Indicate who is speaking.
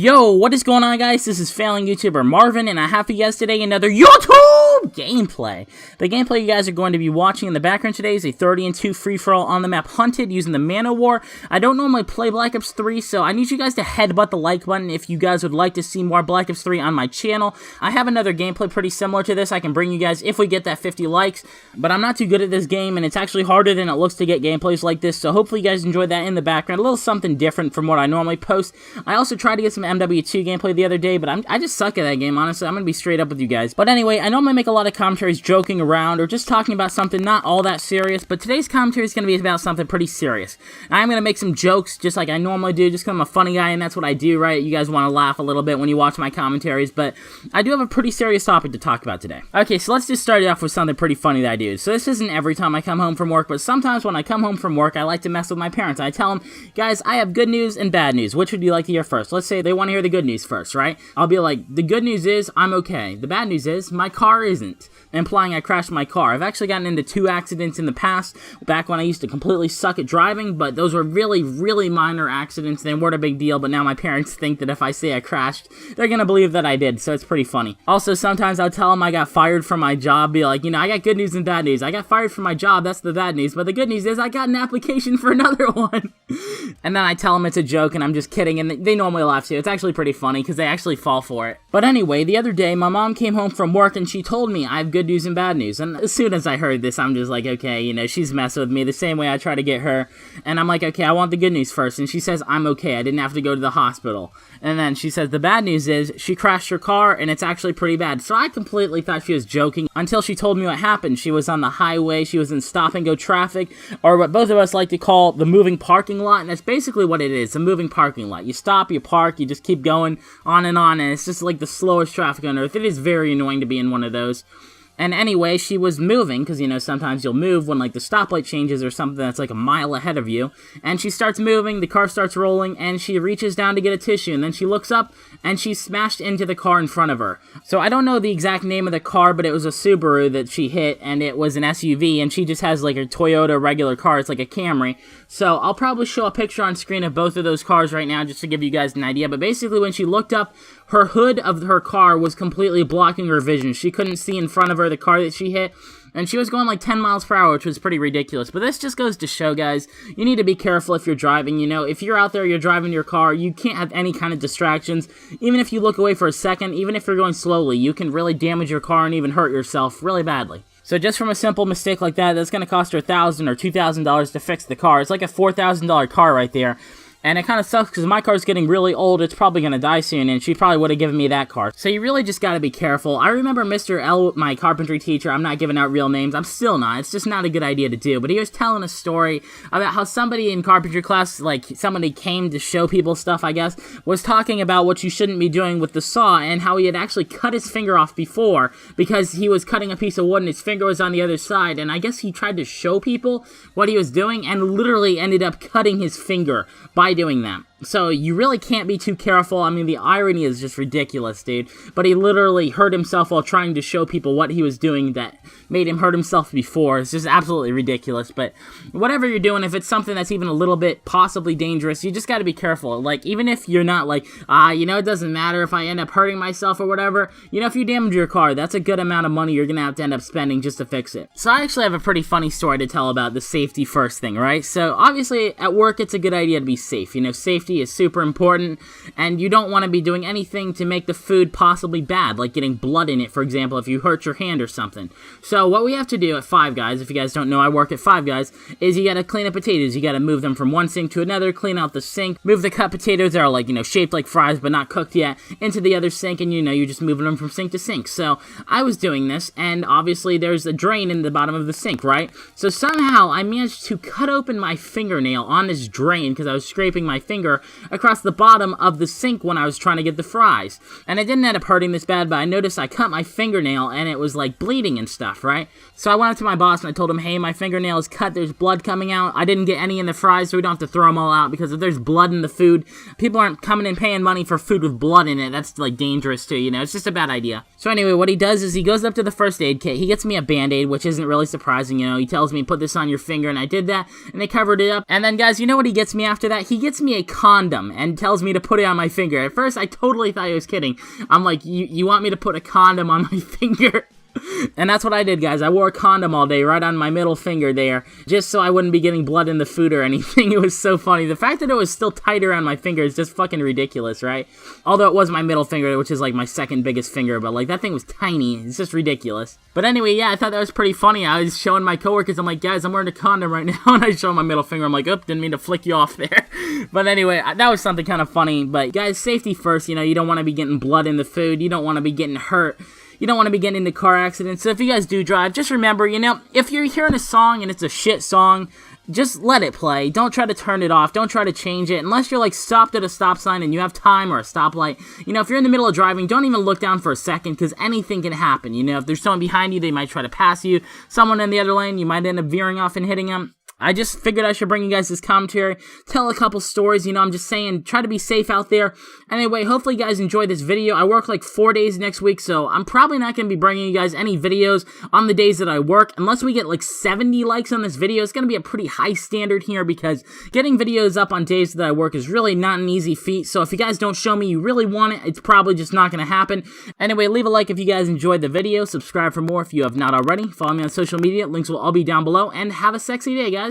Speaker 1: Yo, what is going on, guys? This is Failing YouTuber Marvin, and I have for you guys today another YouTube gameplay. The gameplay you guys are going to be watching in the background today is a 30-2 free-for-all on the map Hunted using the Man-O-War. I don't normally play Black Ops 3, so I need you guys to headbutt the like button if you guys would like to see more Black Ops 3 on my channel. I have another gameplay pretty similar to this I can bring you guys if we get that 50 likes, but I'm not too good at this game, and it's actually harder than it looks to get gameplays like this, so hopefully you guys enjoy that in the background. A little something different from what I normally post. I also tried to get some MW2 gameplay the other day, but I just suck at that game, honestly. I'm gonna be straight up with you guys. But anyway, I normally make a lot of commentaries joking around or just talking about something not all that serious, but today's commentary is gonna be about something pretty serious. I'm gonna make some jokes just like I normally do, just because I'm a funny guy and that's what I do, right? You guys want to laugh a little bit when you watch my commentaries, but I do have a pretty serious topic to talk about today. Okay, so let's just start it off with something pretty funny that I do. So this isn't every time I come home from work, but sometimes when I come home from work, I like to mess with my parents. I tell them, guys, I have good news and bad news. Which would you like to hear first? Let's say they want to hear the good news first, right? I'll be like, the good news is I'm okay. The bad news is my car isn't, implying I crashed my car. I've actually gotten into 2 accidents in the past, back when I used to completely suck at driving, but those were really minor accidents. They weren't a big deal, but now my parents think that if I say I crashed, they're gonna believe that I did, so it's pretty funny. Also, sometimes I'll tell them I got fired from my job, be like, you know, I got good news and bad news. I got fired from my job, that's the bad news, but the good news is I got an application for another one. And then I tell them it's a joke and I'm just kidding, and they normally laugh too. It's actually pretty funny because they actually fall for it. But anyway, the other day, my mom came home from work and she told me I have good news and bad news. And as soon as I heard this, I'm just like, okay, you know, she's messing with me the same way I try to get her. And I'm like, okay, I want the good news first. And she says, I'm okay. I didn't have to go to the hospital. And then she says, the bad news is she crashed her car and it's actually pretty bad. So I completely thought she was joking until she told me what happened. She was on the highway. She was in stop-and-go traffic, or what both of us like to call the moving parking lot. And that's basically what it is, a moving parking lot. You stop, you park, you just keep going on, and it's just like the slowest traffic on earth. It is very annoying to be in one of those. And anyway, she was moving, because, you know, sometimes you'll move when, like, the stoplight changes or something that's, like, a mile ahead of you. And she starts moving, the car starts rolling, and she reaches down to get a tissue. And then she looks up, and she's smashed into the car in front of her. So I don't know the exact name of the car, but it was a Subaru that she hit, and it was an SUV, and she just has, like, a Toyota regular car. It's like a Camry. So I'll probably show a picture on screen of both of those cars right now, just to give you guys an idea. But basically, when she looked up, her hood of her car was completely blocking her vision. She couldn't see in front of her the car that she hit, and she was going like 10 miles per hour, which was pretty ridiculous. But this just goes to show, guys, you need to be careful if you're driving. You know, if you're out there, you're driving your car, you can't have any kind of distractions. Even if you look away for a second, even if you're going slowly, you can really damage your car and even hurt yourself really badly. So just from a simple mistake like that, that's going to cost her $1,000 or $2,000 to fix the car. It's like a $4,000 car right there. And it kind of sucks because my car's getting really old, it's probably going to die soon, and she probably would have given me that car. So you really just got to be careful. I remember Mr. L, my carpentry teacher, I'm not giving out real names, I'm still not, it's just not a good idea to do, but he was telling a story about how somebody in carpentry class, like somebody came to show people stuff, I guess, was talking about what you shouldn't be doing with the saw, and how he had actually cut his finger off before, because he was cutting a piece of wood and his finger was on the other side, and I guess he tried to show people what he was doing, and literally ended up cutting his finger by doing that. So you really can't be too careful. I mean, the irony is just ridiculous, dude. But he literally hurt himself while trying to show people what he was doing that made him hurt himself before. It's just absolutely ridiculous. But whatever you're doing, if it's something that's even a little bit possibly dangerous, you just got to be careful. Like, even if you're not like, you know, it doesn't matter if I end up hurting myself or whatever. You know, if you damage your car, that's a good amount of money you're going to have to end up spending just to fix it. So I actually have a pretty funny story to tell about the safety first thing, right? So obviously at work, it's a good idea to be safe. You know, safety is super important, and you don't want to be doing anything to make the food possibly bad, like getting blood in it, for example, if you hurt your hand or something. So what we have to do at Five Guys, if you guys don't know, I work at Five Guys, is you gotta clean up potatoes. You gotta move them from one sink to another, clean out the sink, move the cut potatoes that are like, you know, shaped like fries but not cooked yet, into the other sink, and you know, you're just moving them from sink to sink. So I was doing this, and obviously there's a drain in the bottom of the sink, right? So somehow I managed to cut open my fingernail on this drain, because I was scraping my finger across the bottom of the sink when I was trying to get the fries. And it didn't end up hurting this bad, but I noticed I cut my fingernail and it was like bleeding and stuff, right? So I went up to my boss and I told him, hey, my fingernail is cut, there's blood coming out. I didn't get any in the fries, so we don't have to throw them all out, because if there's blood in the food, people aren't coming and paying money for food with blood in it. That's like dangerous too, you know, it's just a bad idea. So anyway, what he does is he goes up to the first aid kit, he gets me a Band-Aid, which isn't really surprising, you know, he tells me put this on your finger, and I did that, and they covered it up. And then guys, you know what he gets me after that? He gets me a condom and tells me to put it on my finger. At first, I totally thought he was kidding. I'm like, you want me to put a condom on my finger? And that's what I did, guys. I wore a condom all day right on my middle finger there, just so I wouldn't be getting blood in the food or anything. It was so funny. The fact that it was still tight around my finger is just fucking ridiculous, right? Although it was my middle finger, which is like my second biggest finger, but like that thing was tiny. It's just ridiculous. But anyway, yeah, I thought that was pretty funny. I was showing my coworkers, I'm like, guys, I'm wearing a condom right now, and I show my middle finger. I'm like, oop, didn't mean to flick you off there. But anyway, that was something kind of funny. But guys, safety first. You know, you don't want to be getting blood in the food. You don't want to be getting hurt. You don't want to be getting into car accidents. So if you guys do drive, just remember, you know, if you're hearing a song and it's a shit song, just let it play. Don't try to turn it off. Don't try to change it. Unless you're like stopped at a stop sign and you have time or a stoplight. You know, if you're in the middle of driving, don't even look down for a second because anything can happen. You know, if there's someone behind you, they might try to pass you. Someone in the other lane, you might end up veering off and hitting them. I just figured I should bring you guys this commentary, tell a couple stories, you know, I'm just saying, try to be safe out there. Anyway, hopefully you guys enjoyed this video. I work like 4 days next week, so I'm probably not going to be bringing you guys any videos on the days that I work. Unless we get like 70 likes on this video, it's going to be a pretty high standard here because getting videos up on days that I work is really not an easy feat. So if you guys don't show me you really want it, it's probably just not going to happen. Anyway, leave a like if you guys enjoyed the video, subscribe for more if you have not already, follow me on social media, links will all be down below, and have a sexy day, guys.